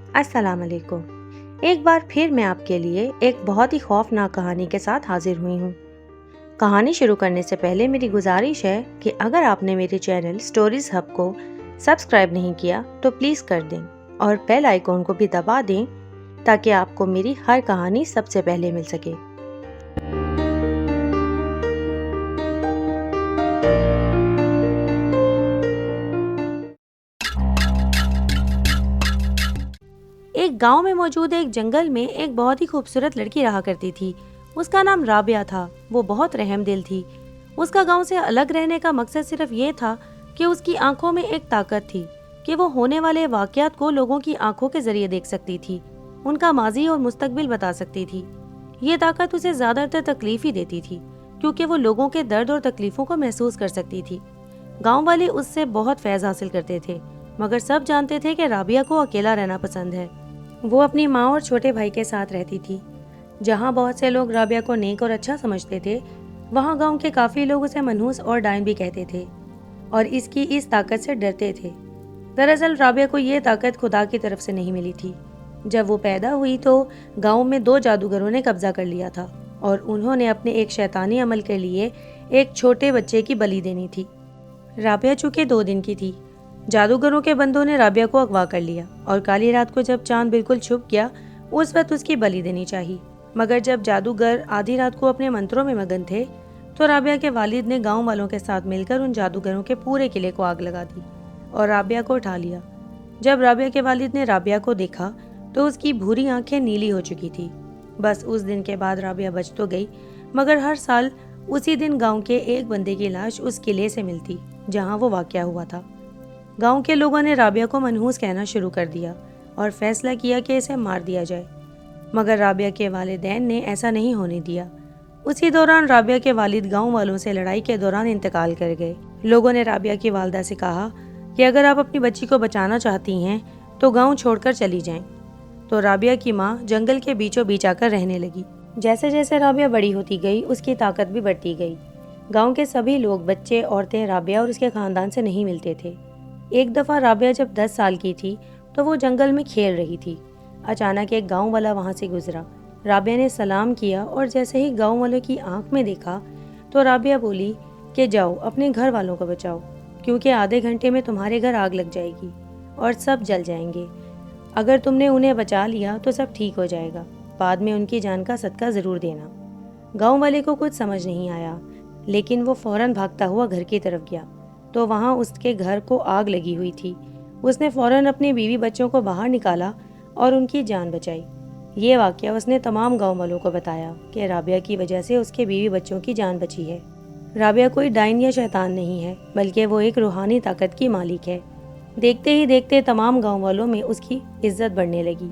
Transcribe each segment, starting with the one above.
السلام علیکم۔ ایک بار پھر میں آپ کے لیے ایک بہت ہی خوفناک کہانی کے ساتھ حاضر ہوئی ہوں۔ کہانی شروع کرنے سے پہلے میری گزارش ہے کہ اگر آپ نے میرے چینل سٹوریز ہب کو سبسکرائب نہیں کیا تو پلیز کر دیں اور بیل آئیکن کو بھی دبا دیں تاکہ آپ کو میری ہر کہانی سب سے پہلے مل سکے۔ ایک گاؤں میں موجود ایک جنگل میں ایک بہت ہی خوبصورت لڑکی رہا کرتی تھی۔ اس کا نام رابعہ تھا۔ وہ بہت رحم دل تھی۔ اس کا گاؤں سے الگ رہنے کا مقصد صرف یہ تھا کہ اس کی آنکھوں میں ایک طاقت تھی کہ وہ ہونے والے واقعات کو لوگوں کی آنکھوں کے ذریعے دیکھ سکتی تھی، ان کا ماضی اور مستقبل بتا سکتی تھی۔ یہ طاقت اسے زیادہ تر تکلیف ہی دیتی تھی کیونکہ وہ لوگوں کے درد اور تکلیفوں کو محسوس کر سکتی تھی۔ گاؤں والے اس سے بہت فیض حاصل کرتے تھے، مگر سب جانتے تھے کہ رابعہ کو اکیلا رہنا پسند ہے۔ وہ اپنی ماں اور چھوٹے بھائی کے ساتھ رہتی تھی۔ جہاں بہت سے لوگ رابعہ کو نیک اور اچھا سمجھتے تھے، وہاں گاؤں کے کافی لوگ اسے منحوس اور ڈائن بھی کہتے تھے اور اس کی اس طاقت سے ڈرتے تھے۔ دراصل رابعہ کو یہ طاقت خدا کی طرف سے نہیں ملی تھی۔ جب وہ پیدا ہوئی تو گاؤں میں 2 جادوگروں نے قبضہ کر لیا تھا اور انہوں نے اپنے ایک شیطانی عمل کے لیے ایک چھوٹے بچے کی بلی دینی تھی۔ رابعہ چونکہ 2 دن کی تھی، جادوگروں کے بندوں نے رابعہ کو اغوا کر لیا اور کالی رات کو جب چاند بالکل چھپ گیا اس وقت اس کی بلی دینی چاہی۔ مگر جب جادوگر آدھی رات کو اپنے منتروں میں مگن تھے تو رابعہ کے والد نے گاؤں والوں کے ساتھ مل کر ان جادوگروں کے پورے قلعے کو آگ لگا دی اور رابعہ کو اٹھا لیا۔ جب رابعہ کے والد نے رابعہ کو دیکھا تو اس کی بھوری آنکھیں نیلی ہو چکی تھی۔ بس اس دن کے بعد رابعہ بچ تو گئی، مگر ہر سال اسی دن گاؤں کے ایک بندے کی لاش اس قلعے سے ملتی جہاں وہ واقعہ ہوا تھا۔ گاؤں کے لوگوں نے رابعہ کو منحوس کہنا شروع کر دیا اور فیصلہ کیا کہ اسے مار دیا جائے، مگر رابعہ کے والدین نے ایسا نہیں ہونے دیا۔ اسی دوران رابعہ کے والد گاؤں والوں سے لڑائی کے دوران انتقال کر گئے۔ لوگوں نے رابعہ کی والدہ سے کہا کہ اگر آپ اپنی بچی کو بچانا چاہتی ہیں تو گاؤں چھوڑ کر چلی جائیں۔ تو رابعہ کی ماں جنگل کے بیچوں بیچ آ کر رہنے لگی۔ جیسے جیسے رابعہ بڑی ہوتی گئی اس کی طاقت بھی بڑھتی گئی۔ گاؤں کے سبھی لوگ، بچے، عورتیں رابعہ اور اس کے خاندان سے نہیں ملتے تھے۔ ایک دفعہ رابعہ جب 10 سال کی تھی تو وہ جنگل میں کھیل رہی تھی۔ اچانک ایک گاؤں والا وہاں سے گزرا۔ رابعہ نے سلام کیا اور جیسے ہی گاؤں والوں کی آنکھ میں دیکھا تو رابعہ بولی کہ جاؤ اپنے گھر والوں کو بچاؤ، کیونکہ آدھے گھنٹے میں تمہارے گھر آگ لگ جائے گی اور سب جل جائیں گے۔ اگر تم نے انہیں بچا لیا تو سب ٹھیک ہو جائے گا، بعد میں ان کی جان کا صدقہ ضرور دینا۔ گاؤں والے کو کچھ سمجھ نہیں آیا، لیکن وہ فوراً بھاگتا ہوا گھر کی طرف گیا تو وہاں اس کے گھر کو آگ لگی ہوئی تھی۔ اس نے فوراً اپنے بیوی بچوں کو باہر نکالا اور ان کی جان بچائی۔ یہ واقعہ اس نے تمام گاؤں والوں کو بتایا کہ رابعہ کی وجہ سے اس کے بیوی بچوں کی جان بچی ہے۔ رابعہ کوئی ڈائن یا شیطان نہیں ہے، بلکہ وہ ایک روحانی طاقت کی مالک ہے۔ دیکھتے ہی دیکھتے تمام گاؤں والوں میں اس کی عزت بڑھنے لگی۔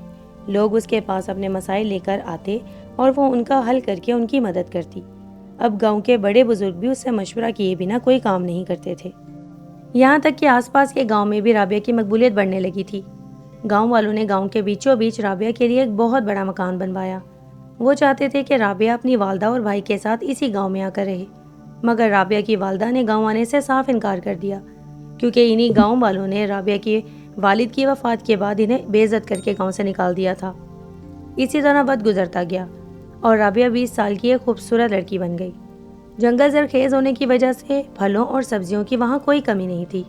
لوگ اس کے پاس اپنے مسائل لے کر آتے اور وہ ان کا حل کر کے ان کی مدد کرتی۔ اب گاؤں کے بڑے بزرگ بھی اس سے مشورہ کیے بنا کوئی کام نہیں کرتے تھے۔ یہاں تک کہ آس پاس کے گاؤں میں بھی رابعہ کی مقبولیت بڑھنے لگی تھی۔ گاؤں والوں نے گاؤں کے بیچوں بیچ رابعہ کے لیے ایک بہت بڑا مکان بنوایا۔ وہ چاہتے تھے کہ رابعہ اپنی والدہ اور بھائی کے ساتھ اسی گاؤں میں آ کر رہے، مگر رابعہ کی والدہ نے گاؤں آنے سے صاف انکار کر دیا، کیونکہ انہی گاؤں والوں نے رابعہ کے والد کی وفات کے بعد انہیں بے عزت کر کے گاؤں سے نکال دیا تھا۔ اسی طرح وقت گزرتا گیا اور رابعہ 20 سال کی ایک خوبصورت لڑکی بن گئی۔ جنگل زرخیز ہونے کی وجہ سے پھلوں اور سبزیوں کی وہاں کوئی کمی نہیں تھی۔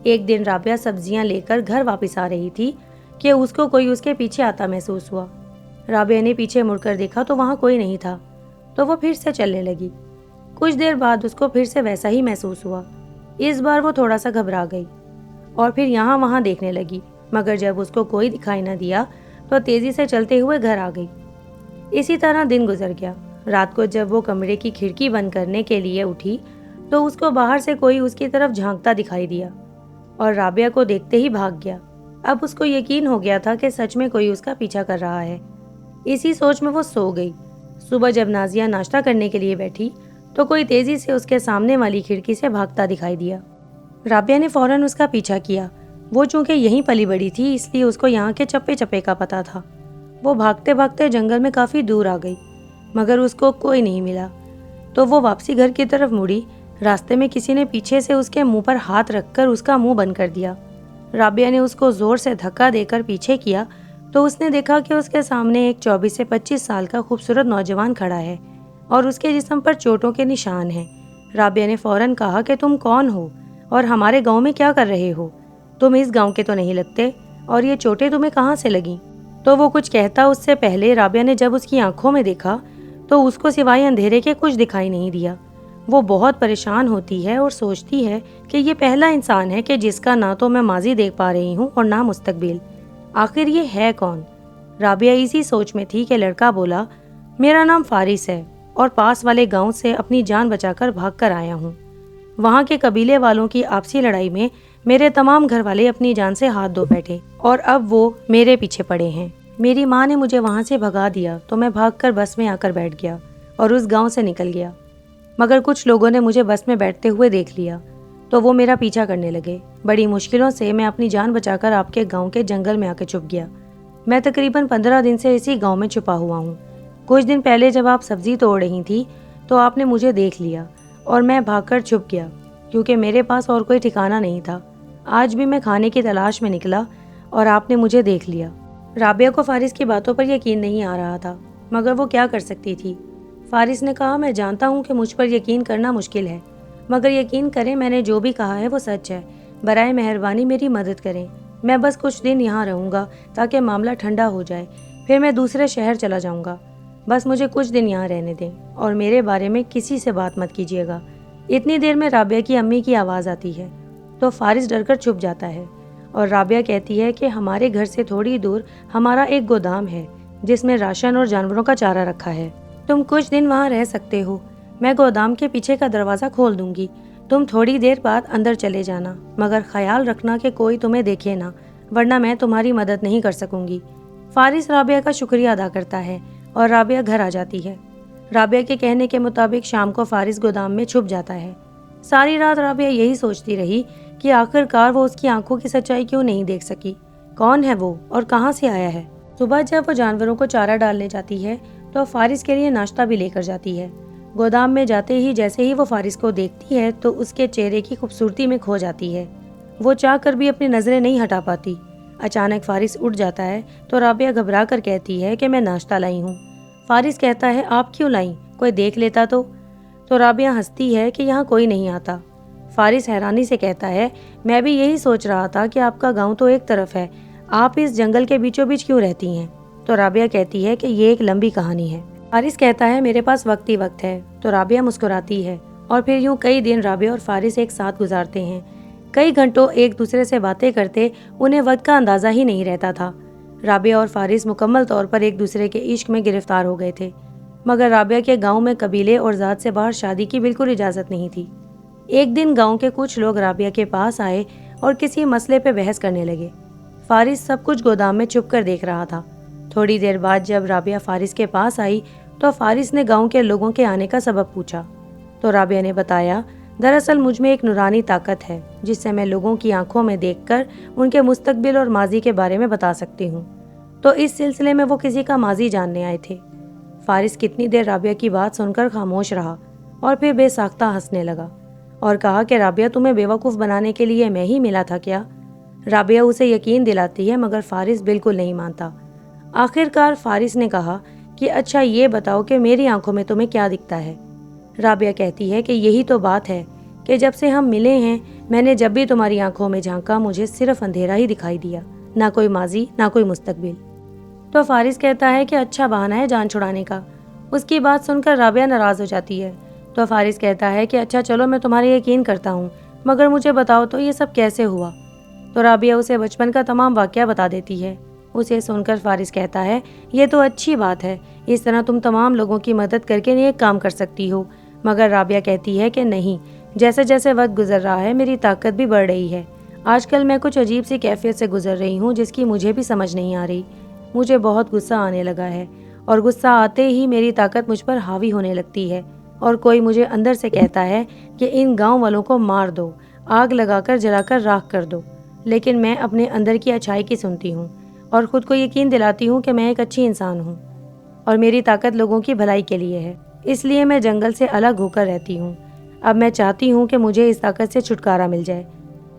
ایک دن رابعہ سبزیاں لے کر گھر واپس آ رہی تھی کہ اس کو کوئی اس کے پیچھے آتا محسوس ہوا۔ رابعہ نے پیچھے مڑ کر دیکھا تو وہاں کوئی نہیں تھا، تو وہ پھر سے چلنے لگی۔ کچھ دیر بعد اس کو پھر سے ویسا ہی محسوس ہوا۔ اس بار وہ تھوڑا سا گھبرا گئی اور پھر یہاں وہاں دیکھنے لگی، مگر جب اس کو کوئی دکھائی نہ دیا تو تیزی سے چلتے ہوئے گھر آ گئی۔ اسی طرح دن گزر گیا۔ رات کو جب وہ کمرے کی کھڑکی بند کرنے کے لیے اٹھی تو اس کو باہر سے کوئی اس کی طرف جھانکتا دکھائی دیا اور رابعہ کو دیکھتے ہی بھاگ گیا۔ اب اس کو یقین ہو گیا تھا کہ سچ میں کوئی اس کا پیچھا کر رہا ہے۔ اسی سوچ میں وہ سو گئی۔ صبح جب نازیہ ناشتہ کرنے کے لیے بیٹھی تو کوئی تیزی سے اس کے سامنے والی کھڑکی سے بھاگتا دکھائی دیا۔ رابعہ نے فوراً اس کا پیچھا کیا۔ وہ چونکہ یہیں پلی بڑی تھی اس لیے اس کو یہاں کے چپے چپے کا پتہ تھا۔ وہ بھاگتے بھاگتے جنگل میں کافی دور آ گئی، مگر اس کو کوئی نہیں ملا، تو وہ واپسی گھر کی طرف مڑی۔ راستے میں کسی نے پیچھے سے اس کے منہ پر ہاتھ رکھ کر اس کا منہ بند کر دیا۔ رابعہ نے اس کو زور سے دھکا دے کر پیچھے کیا، تو اس نے دیکھا کہ اس کے سامنے ایک 24 سے 25 سال کا خوبصورت نوجوان کھڑا ہے اور اس کے جسم پر چوٹوں کے نشان ہیں۔ رابعہ نے فوراً کہا کہ تم کون ہو اور ہمارے گاؤں میں کیا کر رہے ہو؟ تم اس گاؤں کے تو نہیں لگتے، اور یہ چوٹیں تمہیں کہاں سے لگیں؟ تو وہ کچھ کہتا اس سے پہلے رابعہ نے جب اس کی آنکھوں میں دیکھا تو اس کو سوائے اندھیرے کے کچھ دکھائی نہیں دیا۔ وہ بہت پریشان ہوتی ہے اور سوچتی ہے کہ یہ پہلا انسان ہے کہ جس کا نہ تو میں ماضی دیکھ پا رہی ہوں اور نہ مستقبل۔ آخر یہ ہے کون؟ رابعہ اسی سوچ میں تھی کہ لڑکا بولا، میرا نام فارس ہے اور پاس والے گاؤں سے اپنی جان بچا کر بھاگ کر آیا ہوں۔ وہاں کے قبیلے والوں کی آپسی لڑائی میں میرے تمام گھر والے اپنی جان سے ہاتھ دھو بیٹھے اور اب وہ میرے پیچھے پڑے ہیں۔ میری ماں نے مجھے وہاں سے بھگا دیا تو میں بھاگ کر بس میں آ کر بیٹھ گیا اور اس گاؤں سے نکل گیا، مگر کچھ لوگوں نے مجھے بس میں بیٹھتے ہوئے دیکھ لیا تو وہ میرا پیچھا کرنے لگے۔ بڑی مشکلوں سے میں اپنی جان بچا کر آپ کے گاؤں کے جنگل میں آ کے چھپ گیا۔ میں تقریباً 15 دن سے اسی گاؤں میں چھپا ہوا ہوں۔ کچھ دن پہلے جب آپ سبزی توڑ رہی تھی تو آپ نے مجھے دیکھ لیا اور میں بھاگ کر چھپ گیا کیونکہ میرے پاس اور کوئی ٹھکانہ نہیں تھا۔ آج بھی میں کھانے کی تلاش میں نکلا اور آپ نے مجھے دیکھ لیا۔ رابعہ کو فارس کی باتوں پر یقین نہیں آ رہا تھا، مگر وہ کیا کر سکتی تھی؟ فارس نے کہا، میں جانتا ہوں کہ مجھ پر یقین کرنا مشکل ہے، مگر یقین کریں میں نے جو بھی کہا ہے وہ سچ ہے۔ برائے مہربانی میری مدد کریں۔ میں بس کچھ دن یہاں رہوں گا تاکہ معاملہ ٹھنڈا ہو جائے، پھر میں دوسرے شہر چلا جاؤں گا۔ بس مجھے کچھ دن یہاں رہنے دیں اور میرے بارے میں کسی سے بات مت کیجیے گا۔ اتنی دیر میں رابعہ کی امی کی آواز آتی ہے تو فارس ڈر کر چھپ جاتا ہے اور رابعہ کہتی ہے کہ ہمارے گھر سے تھوڑی دور ہمارا ایک گودام ہے جس میں راشن اور جانوروں کا چارہ رکھا ہے۔ تم کچھ دن وہاں رہ سکتے ہو۔ میں گودام کے پیچھے کا دروازہ کھول دوں گی۔ تم تھوڑی دیر بعد اندر چلے جانا، مگر خیال رکھنا کہ کوئی تمہیں دیکھے نہ، ورنہ میں تمہاری مدد نہیں کر سکوں گی۔ فارس رابعہ کا شکریہ ادا کرتا ہے اور رابعہ گھر آ جاتی ہے۔ رابعہ کے کہنے کے مطابق شام کو فارس گودام میں چھپ جاتا ہے۔ ساری رات رابعہ یہی سوچتی رہی کہ آخر کار وہ اس کی آنکھوں کی سچائی کیوں نہیں دیکھ سکی۔ کون ہے وہ اور کہاں سے آیا ہے؟ صبح جب وہ جانوروں کو چارہ ڈالنے جاتی ہے تو فارس کے لیے ناشتہ بھی لے کر جاتی ہے۔ گودام میں جاتے ہی جیسے ہی وہ فارس کو دیکھتی ہے تو اس کے چہرے کی خوبصورتی میں کھو جاتی ہے۔ وہ چاہ کر بھی اپنی نظریں نہیں ہٹا پاتی۔ اچانک فارس اٹھ جاتا ہے تو رابعہ گھبرا کر کہتی ہے کہ میں ناشتہ لائی ہوں۔ فارس کہتا ہے، آپ کیوں لائیں؟ کوئی دیکھ لیتا تو رابعہ ہنستی ہے کہ یہاں کوئی نہیں آتا۔ فارس حیرانی سے کہتا ہے، میں بھی یہی سوچ رہا تھا کہ آپ کا گاؤں تو ایک طرف ہے، آپ اس جنگل کے بیچوں بیچ کیوں رہتی ہیں؟ تو رابعہ کہتی ہے کہ یہ ایک لمبی کہانی ہے۔ فارس کہتا ہے، میرے پاس وقت ہی وقت ہے۔ تو رابعہ مسکراتی ہے اور پھر یوں کئی دن رابعہ اور فارس ایک ساتھ گزارتے ہیں۔ کئی گھنٹوں ایک دوسرے سے باتیں کرتے انہیں وقت کا اندازہ ہی نہیں رہتا تھا۔ رابعہ اور فارس مکمل طور پر ایک دوسرے کے عشق میں گرفتار ہو گئے تھے، مگر رابعہ کے گاؤں میں قبیلے اور ذات سے باہر شادی کی بالکل اجازت نہیں تھی۔ ایک دن گاؤں کے کچھ لوگ رابعہ کے پاس آئے اور کسی مسئلے پہ بحث کرنے لگے۔ فارس سب کچھ گودام میں چھپ کر دیکھ رہا تھا۔ تھوڑی دیر بعد جب رابعہ فارس کے پاس آئی تو فارس نے گاؤں کے لوگوں کے آنے کا سبب پوچھا۔ تو رابعہ نے بتایا، دراصل مجھ میں ایک نورانی طاقت ہے جس سے میں لوگوں کی آنکھوں میں دیکھ کر ان کے مستقبل اور ماضی کے بارے میں بتا سکتی ہوں۔ تو اس سلسلے میں وہ کسی کا ماضی جاننے آئے تھے۔ فارس کتنی دیر رابعہ کی بات سن کر خاموش رہا اور پھر بے ساختہ ہنسنے لگا اور کہا کہ رابعہ، تمہیں بیوقوف بنانے کے لیے میں ہی ملا تھا کیا؟ رابعہ اسے یقین دلاتی ہے مگر فارس بالکل نہیں مانتا۔ آخر کار فارس نے کہا کہ اچھا یہ بتاؤ کہ میری آنکھوں میں تمہیں کیا دکھتا ہے؟ رابعہ کہتی ہے کہ یہی تو بات ہے کہ جب سے ہم ملے ہیں میں نے جب بھی تمہاری آنکھوں میں جھانکا مجھے صرف اندھیرا ہی دکھائی دیا، نہ کوئی ماضی نہ کوئی مستقبل۔ تو فارس کہتا ہے کہ اچھا بہانہ ہے جان چھڑانے کا۔ اس کی بات سن کر رابعہ ناراض ہو جاتی ہے۔ تو فارس کہتا ہے کہ اچھا چلو میں تمہارے یقین کرتا ہوں، مگر مجھے بتاؤ تو یہ سب کیسے ہوا؟ تو رابعہ اسے بچپن کا تمام واقعہ بتا دیتی ہے۔ اسے سن کر فارس کہتا ہے، یہ تو اچھی بات ہے، اس طرح تم تمام لوگوں کی مدد کر کے نیک کام کر سکتی ہو۔ مگر رابعہ کہتی ہے کہ نہیں، جیسے جیسے وقت گزر رہا ہے میری طاقت بھی بڑھ رہی ہے۔ آج کل میں کچھ عجیب سی کیفیت سے گزر رہی ہوں جس کی مجھے بھی سمجھ نہیں آ رہی۔ مجھے بہت غصہ آنے لگا ہے اور غصہ آتے ہی میری طاقت مجھ پر حاوی ہونے لگتی ہے اور کوئی مجھے اندر سے کہتا ہے کہ ان گاؤں والوں کو مار دو، آگ لگا کر جلا کر راکھ کر دو۔ لیکن میں اپنے اندر کی اچھائی کی سنتی ہوں اور خود کو یقین دلاتی ہوں کہ میں ایک اچھی انسان ہوں اور میری طاقت لوگوں کی بھلائی کے لیے ہے، اس لیے میں جنگل سے الگ ہو کر رہتی ہوں۔ اب میں چاہتی ہوں کہ مجھے اس طاقت سے چھٹکارا مل جائے۔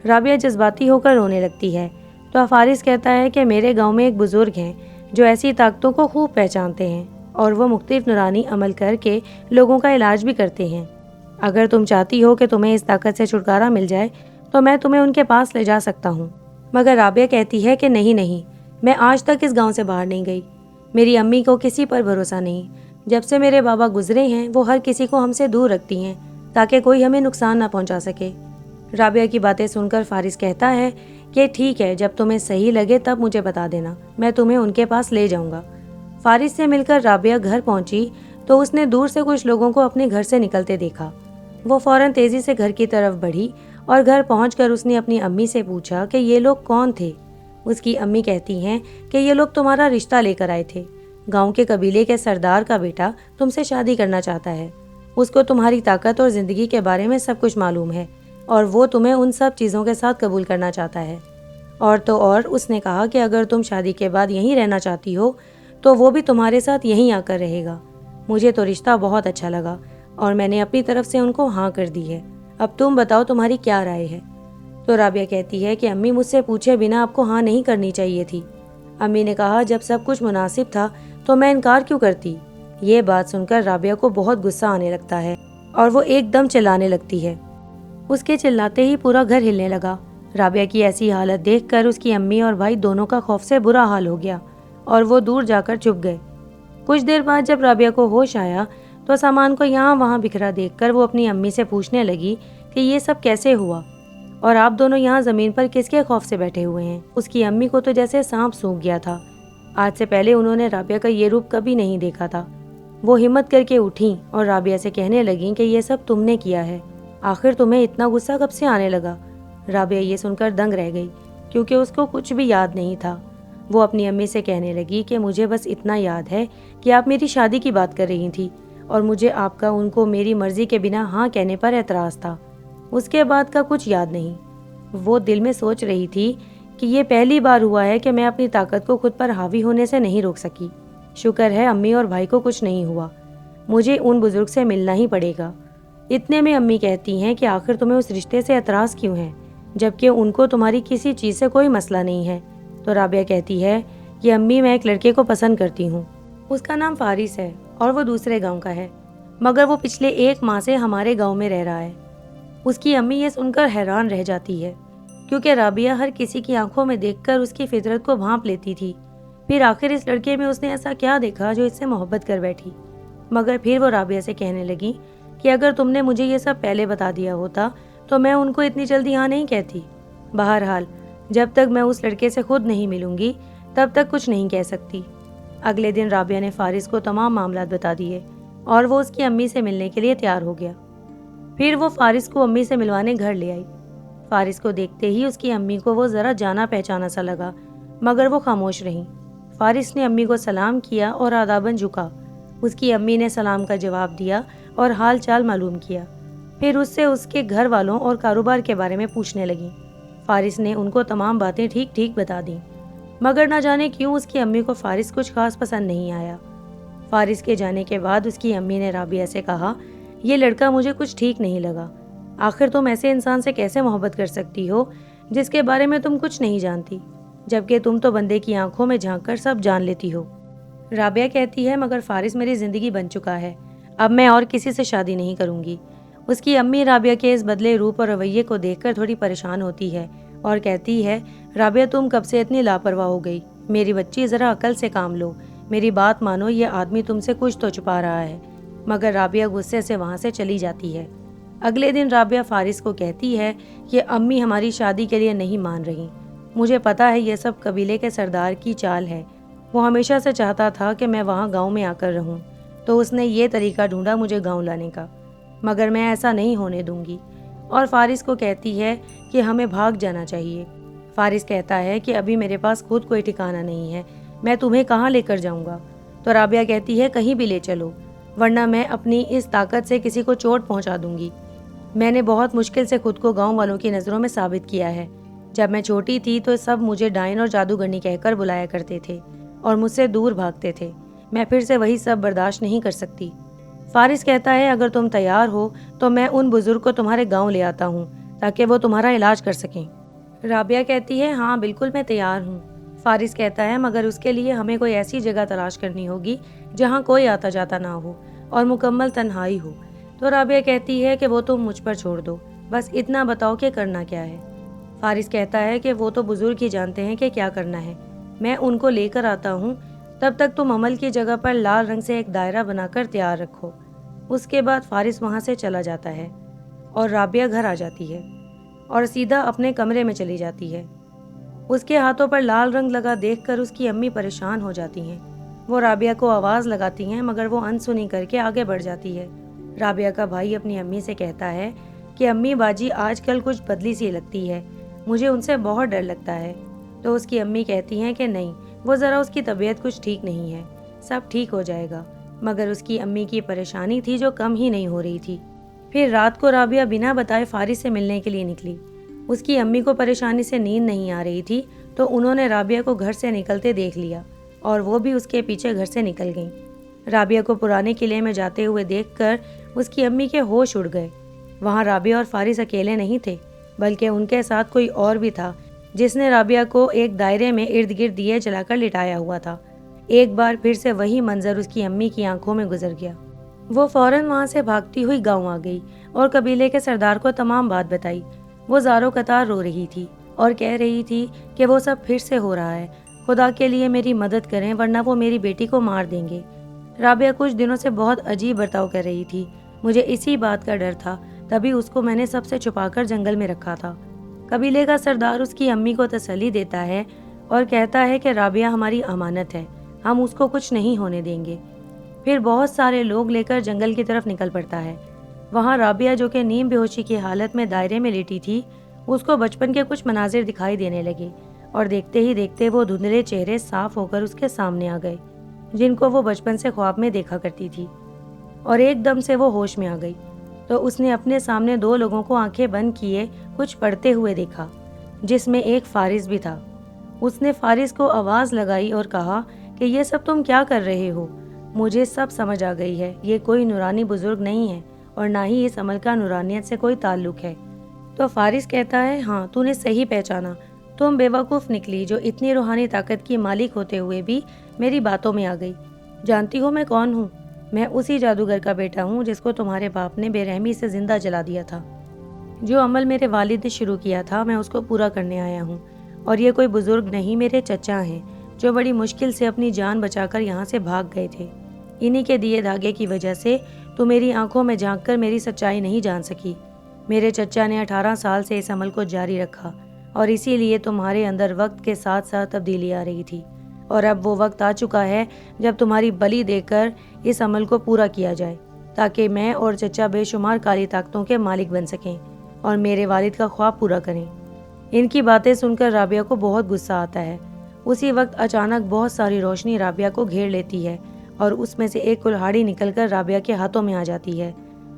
رابعہ جذباتی ہو کر رونے لگتی ہے۔ تو فارس کہتا ہے کہ میرے گاؤں میں ایک بزرگ ہیں جو ایسی طاقتوں کو خوب پہچانتے ہیں اور وہ مختلف نورانی عمل کر کے لوگوں کا علاج بھی کرتے ہیں۔ اگر تم چاہتی ہو کہ تمہیں اس طاقت سے چھٹکارا مل جائے تو میں تمہیں ان کے پاس لے جا سکتا ہوں۔ مگر رابعہ کہتی ہے کہ نہیں، میں آج تک اس گاؤں سے باہر نہیں گئی۔ میری امی کو کسی پر بھروسہ نہیں۔ جب سے میرے بابا گزرے ہیں وہ ہر کسی کو ہم سے دور رکھتی ہیں تاکہ کوئی ہمیں نقصان نہ پہنچا سکے۔ رابعہ کی باتیں سن کر فارس کہتا ہے کہ ٹھیک ہے، جب تمہیں صحیح لگے تب مجھے بتا دینا، میں تمہیں ان کے پاس لے جاؤں گا۔ فارس سے مل کر رابعہ گھر پہنچی تو اس نے دور سے کچھ لوگوں کو اپنے گھر سے نکلتے دیکھا۔ وہ فوراً تیزی سے گھر کی طرف بڑھی اور گھر پہنچ کر اس نے اپنی امی سے پوچھا کہ یہ لوگ کون تھے۔ اس کی امی کہتی ہیں کہ یہ لوگ تمہارا رشتہ لے کر آئے تھے۔ گاؤں کے قبیلے کے سردار کا بیٹا تم سے شادی کرنا چاہتا ہے۔ اس کو تمہاری طاقت اور زندگی کے بارے میں سب کچھ معلوم ہے اور وہ تمہیں ان سب چیزوں کے ساتھ قبول کرنا چاہتا ہے۔ اور تو اور اس نے کہا کہ اگر تم شادی کے بعد یہیں رہنا چاہتی ہو تو وہ بھی تمہارے ساتھ یہیں آ کر رہے گا۔ مجھے تو رشتہ بہت اچھا لگا اور میں نے اپنی طرف سے ان کو ہاں کر دی ہے۔ اب تم بتاؤ تمہاری کیا رائے ہے؟ تو رابعہ کہتی ہے کہ امی مجھ سے پوچھے بنا آپ کو ہاں نہیں کرنی چاہیے تھی۔ امی نے کہا جب سب کچھ مناسب تھا تو میں انکار کیوں کرتی؟ یہ بات سن کر رابعہ کو بہت غصہ آنے لگتا ہے اور وہ ایک دم چلانے لگتی ہے۔ اس کے چلاتے ہی پورا گھر ہلنے لگا۔ رابعہ کی ایسی حالت دیکھ کر اس کی امی اور بھائی دونوں کا خوف سے برا حال ہو گیا اور وہ دور جا کر چھپ گئے۔ کچھ دیر بعد جب رابعہ کو ہوش آیا تو سامان کو یہاں وہاں بکھرا دیکھ کر وہ اپنی امی سے پوچھنے لگی کہ یہ سب کیسے ہوا اور آپ دونوں یہاں زمین پر کس کے خوف سے بیٹھے ہوئے ہیں؟ اس کی امی کو تو جیسے سانپ سونگھ گیا تھا۔ آج سے پہلے انہوں نے رابعہ کا یہ روپ کبھی نہیں دیکھا تھا۔ وہ ہمت کر کے اٹھیں اور رابعہ سے کہنے لگیں کہ یہ سب تم نے کیا ہے، آخر تمہیں اتنا غصہ کب سے آنے لگا؟ رابعہ یہ سن کر دنگ رہ گئی کیونکہ اس کو کچھ بھی یاد نہیں تھا۔ وہ اپنی امی سے کہنے لگی کہ مجھے بس اتنا یاد ہے کہ آپ میری شادی کی بات کر رہی تھی اور مجھے آپ کا ان کو میری مرضی کے بنا ہاں کہنے پر اعتراض تھا۔ اس کے بعد کا کچھ یاد نہیں۔ وہ دل میں سوچ رہی تھی کہ یہ پہلی بار ہوا ہے کہ میں اپنی طاقت کو خود پر حاوی ہونے سے نہیں روک سکی۔ شکر ہے امی اور بھائی کو کچھ نہیں ہوا۔ مجھے ان بزرگ سے ملنا ہی پڑے گا۔ اتنے میں امی کہتی ہیں کہ آخر تمہیں اس رشتے سے اعتراض کیوں ہے جبکہ ان کو تمہاری کسی چیز سے کوئی مسئلہ نہیں ہے؟ تو رابعہ کہتی ہے کہ امی میں ایک لڑکے کو پسند کرتی ہوں، اس کا نام فارس ہے اور وہ دوسرے گاؤں کا ہے، مگر وہ پچھلے 1 ماہ سے ہمارے گاؤں میں رہ رہا ہے۔ اس کی امی یہ سن کر حیران رہ جاتی ہے کیونکہ رابعہ ہر کسی کی آنکھوں میں دیکھ کر اس کی فطرت کو بھانپ لیتی تھی۔ پھر آخر اس لڑکے میں اس نے ایسا کیا دیکھا جو اس سے محبت کر بیٹھی؟ مگر پھر وہ رابعہ سے کہنے لگی کہ اگر تم نے مجھے یہ سب پہلے بتا دیا ہوتا تو میں ان کو اتنی جلدی ہاں نہیں کہتی۔ بہرحال جب تک میں اس لڑکے سے خود نہیں ملوں گی تب تک کچھ نہیں کہہ سکتی۔ اگلے دن رابعہ نے فارس کو تمام معاملات بتا دیے اور وہ اس کی امی سے ملنے کے لیے تیار ہو گیا۔ پھر وہ فارس کو امی سے ملوانے گھر لے آئی۔ فارس کو دیکھتے ہی اس کی امی کو وہ ذرا جانا پہچانا سا لگا مگر وہ خاموش رہیں۔ فارس نے امی کو سلام کیا اور آداباً جھکا۔ اس کی امی نے سلام کا جواب دیا اور حال چال معلوم کیا۔ پھر اس سے اس کے گھر والوں اور کاروبار کے بارے میں پوچھنے لگیں۔ فارس نے ان کو تمام باتیں ٹھیک ٹھیک بتا دیں مگر نہ جانے کیوں اس کی امی کو فارس کچھ خاص پسند نہیں آیا۔ فارس کے جانے کے بعد اس کی امی نے رابعہ سے کہا یہ لڑکا مجھے کچھ ٹھیک نہیں لگا۔ آخر تم ایسے انسان سے کیسے محبت کر سکتی ہو جس کے بارے میں تم کچھ نہیں جانتی، جبکہ تم تو بندے کی آنکھوں میں جھانک کر سب جان لیتی ہو۔ رابعہ کہتی ہے مگر فارس میری زندگی بن چکا ہے، اب میں اور کسی سے شادی نہیں کروں گی۔ اس کی امی رابعہ کے اس بدلے روپ اور رویے کو دیکھ کر تھوڑی پریشان ہوتی ہے اور کہتی ہے رابعہ تم کب سے اتنی لاپرواہ ہو گئی؟ میری بچی ذرا عقل سے کام لو، میری بات مانو، یہ آدمی تم سے کچھ تو چھپا رہا ہے۔ مگر رابعہ غصے سے وہاں سے چلی جاتی ہے۔ اگلے دن رابعہ فارس کو کہتی ہے کہ امی ہماری شادی کے لیے نہیں مان رہی، مجھے پتا ہے یہ سب قبیلے کے سردار کی چال ہے، وہ ہمیشہ سے چاہتا تھا کہ میں وہاں گاؤں میں آ کر رہوں تو اس نے یہ طریقہ ڈھونڈا مجھے گاؤں لانے کا، مگر میں ایسا نہیں ہونے دوں گی۔ اور فارس کو کہتی ہے کہ ہمیں بھاگ جانا چاہیے۔ فارس کہتا ہے کہ ابھی میرے پاس خود کوئی ٹھکانہ نہیں ہے، میں تمہیں کہاں لے کر جاؤں گا؟ تو رابعہ کہتی ہے کہیں بھی لے چلو ورنہ میں اپنی اس طاقت سے کسی کو چوٹ پہنچا دوں گی۔ میں نے بہت مشکل سے خود کو گاؤں والوں کی نظروں میں ثابت کیا ہے۔ جب میں چھوٹی تھی تو سب مجھے ڈائن اور جادوگرنی کہہ کر بلایا کرتے تھے اور مجھ سے دور بھاگتے تھے۔ میں پھر سے وہی سب برداشت نہیں کر سکتی۔ فارس کہتا ہے اگر تم تیار ہو تو میں ان بزرگ کو تمہارے گاؤں لے آتا ہوں تاکہ وہ تمہارا علاج کر سکیں۔ رابعہ کہتی ہے ہاں بالکل میں تیار ہوں۔ فارس کہتا ہے مگر اس کے لیے ہمیں کوئی ایسی جگہ تلاش کرنی ہوگی جہاں کوئی آتا جاتا نہ ہو اور مکمل تنہائی ہو۔ تو رابعہ کہتی ہے کہ وہ تم مجھ پر چھوڑ دو، بس اتنا بتاؤ کہ کرنا کیا ہے۔ فارس کہتا ہے کہ وہ تو بزرگ ہی جانتے ہیں کہ کیا کرنا ہے، میں ان کو لے کر آتا ہوں، تب تک تم عمل کی جگہ پر لال رنگ سے ایک دائرہ بنا کر تیار رکھو۔ اس کے بعد فارس وہاں سے چلا جاتا ہے اور رابعہ گھر آ جاتی ہے اور سیدھا اپنے کمرے میں چلی جاتی ہے۔ اس کے ہاتھوں پر لال رنگ لگا دیکھ کر اس کی امی پریشان ہو جاتی ہیں۔ وہ رابعہ کو آواز لگاتی ہیں مگر وہ انسنی کر کے آگے بڑھ جاتی ہے۔ رابعہ کا بھائی اپنی امی سے کہتا ہے کہ امی باجی آج کل کچھ بدلی سی لگتی ہے، مجھے ان سے بہت ڈر لگتا ہے۔ تو اس کی امی کہتی ہیں کہ نہیں، وہ ذرا اس کی طبیعت کچھ ٹھیک نہیں ہے، سب ٹھیک ہو جائے گا۔ مگر اس کی امی کی پریشانی تھی جو کم ہی نہیں ہو رہی تھی۔ پھر رات کو رابعہ بنا بتائے فارس سے ملنے کے لیے نکلی۔ اس کی امی کو پریشانی سے نیند نہیں آ رہی تھی تو انہوں نے رابعہ کو گھر سے نکلتے دیکھ لیا اور وہ بھی اس کے پیچھے گھر سے نکل گئیں۔ رابعہ کو پرانے قلعے میں جاتے ہوئے دیکھ کر اس کی امی کے ہوش اڑ گئے۔ وہاں رابعہ اور فارس اکیلے نہیں تھے بلکہ ان کے ساتھ کوئی اور بھی تھا جس نے رابعہ کو ایک دائرے میں ارد گرد دیے جلا کر لٹایا ہوا تھا۔ ایک بار پھر سے وہی منظر اس کی امی کی آنکھوں میں گزر گیا۔ وہ فوراً وہاں سے بھاگتی ہوئی گاؤں آ گئی اور قبیلے کے سردار کو تمام بات بتائی۔ وہ زاروں قطار رو رہی تھی اور کہہ رہی تھی کہ وہ سب پھر سے ہو رہا ہے، خدا کے لیے میری مدد کریں ورنہ وہ میری بیٹی کو مار دیں گے۔ رابعہ کچھ دنوں سے بہت عجیب برتاؤ کر رہی تھی، مجھے اسی بات کا ڈر تھا، تبھی اس کو میں نے سب سے چھپا کر جنگل میں رکھا تھا۔ قبیلے کا سردار اس کی امی کو تسلی دیتا ہے اور کہتا ہے کہ رابعہ ہماری امانت ہے، ہم اس کو کچھ نہیں ہونے دیں گے۔ پھر بہت سارے لوگ لے کر جنگل کی طرف نکل پڑتا ہے۔ وہاں رابعہ جو کہ نیم بے ہوشی کی حالت میں دائرے میں لیٹی تھی، اس کو بچپن کے کچھ مناظر دکھائی دینے لگے اور دیکھتے ہی دیکھتے وہ دھندلے چہرے صاف ہو کر اس کے سامنے آ گئے جن کو وہ بچپن سے خواب میں دیکھا کرتی تھی، اور ایک دم سے وہ ہوش میں آ گئی۔ تو اس نے اپنے سامنے دو لوگوں کو آنکھیں بند کیے کچھ پڑھتے ہوئے دیکھا جس میں ایک فارس بھی تھا۔ اس نے فارس کو آواز لگائی اور کہا کہ یہ سب تم کیا کر رہے ہو؟ مجھے سب سمجھ آ گئی ہے، یہ کوئی نورانی بزرگ نہیں ہے اور نہ ہی اس عمل کا نورانیت سے کوئی تعلق ہے۔ تو فارس کہتا ہے ہاں تو نے صحیح پہچانا، تم بے وقوف نکلی جو اتنی روحانی طاقت کی مالک ہوتے ہوئے بھی میری باتوں میں آ گئی۔ جانتی ہو میں کون ہوں؟ میں اسی جادوگر کا بیٹا ہوں جس کو تمہارے باپ نے بے رحمی سے زندہ جلا دیا تھا۔ جو عمل میرے والد نے شروع کیا تھا میں اس کو پورا کرنے آیا ہوں، اور یہ کوئی بزرگ نہیں، میرے چچا ہیں جو بڑی مشکل سے اپنی جان بچا کر یہاں سے بھاگ گئے تھے۔ انہی کے دیے دھاگے کی وجہ سے تو میری آنکھوں میں جھانک کر میری سچائی نہیں جان سکی۔ میرے چچا نے 18 سال سے اس عمل کو جاری رکھا اور اسی لیے تمہارے اندر وقت کے ساتھ ساتھ تبدیلی آ رہی تھی، اور اب وہ وقت آ چکا ہے جب تمہاری بلی دے کر اس عمل کو پورا کیا جائے تاکہ میں اور چچا بے شمار کالی طاقتوں کے مالک بن سکیں اور میرے والد کا خواب پورا کریں۔ ان کی باتیں سن کر رابعہ کو بہت غصہ آتا ہے۔ اسی وقت اچانک بہت ساری روشنی رابعہ کو گھیر لیتی ہے اور اس میں سے ایک کلہاڑی نکل کر رابعہ کے ہاتھوں میں آ جاتی ہے،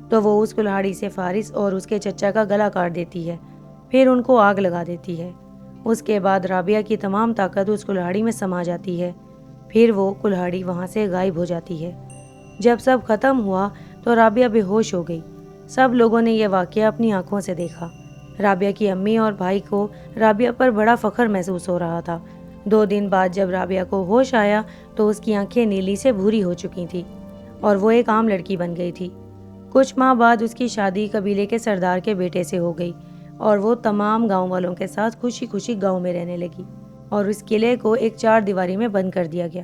تو وہ اس کلہاڑی سے فارس اور اس کے چچا کا گلا کاٹ دیتی ہے، پھر ان کو آگ لگا دیتی ہے۔ اس کے بعد رابعہ کی تمام طاقت اس کلہاڑی میں سما جاتی ہے، پھر وہ کلہاڑی وہاں سے غائب ہو جاتی ہے۔ جب سب ختم ہوا تو رابعہ بے ہوش ہو گئی۔ سب لوگوں نے یہ واقعہ اپنی آنکھوں سے دیکھا۔ رابعہ کی امی اور بھائی کو رابعہ پر بڑا فخر محسوس ہو رہا تھا۔ 2 دن بعد جب رابعہ کو ہوش آیا تو اس کی آنکھیں نیلی سے بھوری ہو چکی تھیں اور وہ ایک عام لڑکی بن گئی تھی۔ کچھ ماہ بعد اس کی شادی قبیلے کے سردار کے بیٹے سے ہو گئی اور وہ تمام گاؤں والوں کے ساتھ خوشی خوشی گاؤں میں رہنے لگی اور اس قلعے کو ایک 4 دیواری میں بند کر دیا گیا۔